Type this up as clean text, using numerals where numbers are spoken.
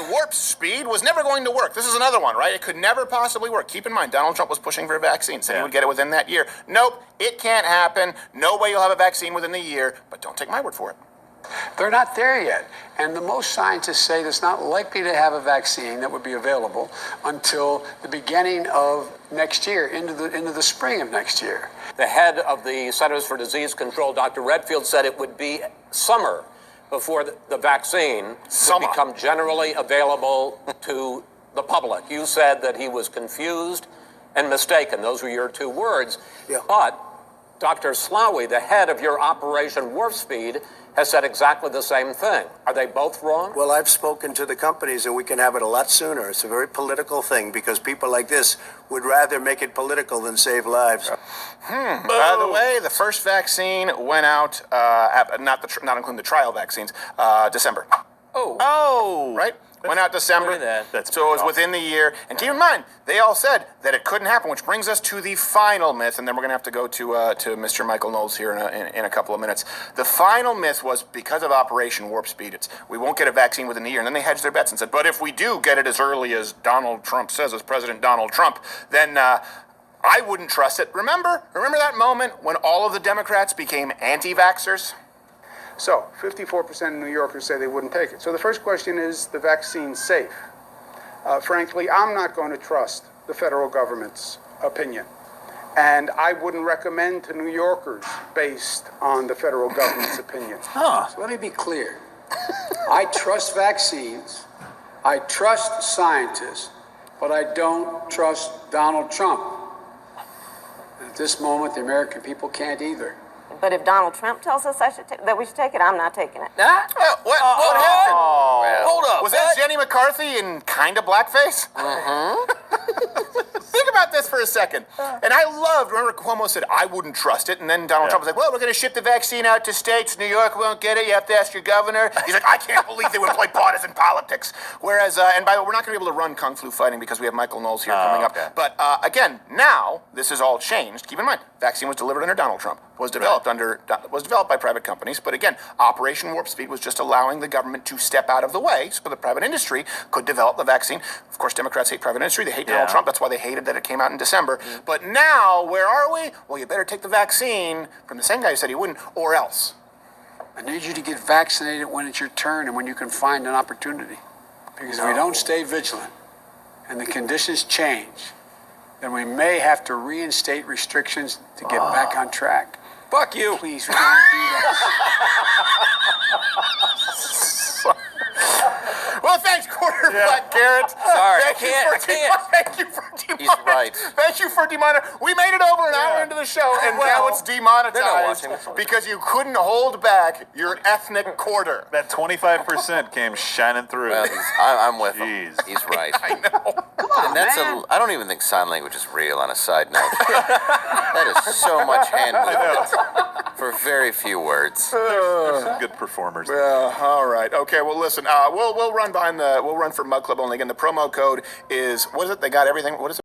Warp speed was never going to work. This is another one, right? It could never possibly work. Keep in mind, Donald Trump was pushing for a vaccine, said he would get it within that year. Nope, it can't happen. No way you'll have a vaccine within the year, but don't take my word for it. They're not there yet. And the most scientists say it's not likely to have a vaccine that would be available until the beginning of next year, into the spring of next year. The head of the Centers for Disease Control, Dr. Redfield, said it would be summer before the vaccine would become generally available to the public. You said that he was confused and mistaken. Those were your two words. Yeah. But Dr. Slaoui, the head of your Operation Warp Speed, has said exactly the same thing. Are they both wrong? Well, I've spoken to the companies, and we can have it a lot sooner. It's a very political thing because people like this would rather make it political than save lives. By the way, the first vaccine went out, not including the trial vaccines, December. Oh. Right? Went out December. So it was within the year. And keep in mind, they all said that it couldn't happen, which brings us to the final myth. And then we're going to have to go to Mr. Michael Knowles here in a couple of minutes. The final myth was because of Operation Warp Speed, we won't get a vaccine within the year. And then they hedged their bets and said, but if we do get it as early as Donald Trump says, as President Donald Trump, then I wouldn't trust it. Remember that moment when all of the Democrats became anti-vaxxers? So, 54% of New Yorkers say they wouldn't take it. So the first question is the vaccine safe? Frankly, I'm not going to trust the federal government's opinion. And I wouldn't recommend to New Yorkers based on the federal government's opinion. So let me be clear. I trust vaccines. I trust scientists. But I don't trust Donald Trump. At this moment, the American people can't either. But if Donald Trump tells us that we should take it, I'm not taking it. What happened? Hold up. Was that Jenny McCarthy in kind of blackface? Think about this for a second. And I loved, remember Cuomo said, I wouldn't trust it. And then Donald Trump was like, well, we're going to ship the vaccine out to states. New York won't get it. You have to ask your governor. He's like, I can't believe they would play partisan politics. Whereas, and by the way, we're not going to be able to run Kung Flu Fighting because we have Michael Knowles here coming up. But again, now this is all changed. Keep in mind, vaccine was delivered under Donald Trump. Was developed by private companies, but again, Operation Warp Speed was just allowing the government to step out of the way so the private industry could develop the vaccine. Of course, Democrats hate private industry. They hate Donald Trump. That's why they hated that it came out in December. But now, where are we? Well, you better take the vaccine from the same guy who said he wouldn't, or else. I need you to get vaccinated when it's your turn and when you can find an opportunity. Because if we don't stay vigilant and the conditions change, then we may have to reinstate restrictions to get back on track. Fuck you. Please, we don't do that. Well, thanks, Black Garrett. Sorry, Thank you for demonetizing. He's right. Thank you for demonetizing. We made it over an hour into the show, and now it's demonetized because you couldn't hold back your ethnic quarter. That 25% came shining through. Well, I'm with him. He's right. I know. Come on, And that's man. I don't even think sign language is real on a side note. That is so much hand movement for very few words. Some good performers. All right. Okay. Well, listen. We'll run for Mug Club only. Again, the promo code is what is it? They got everything. What is it?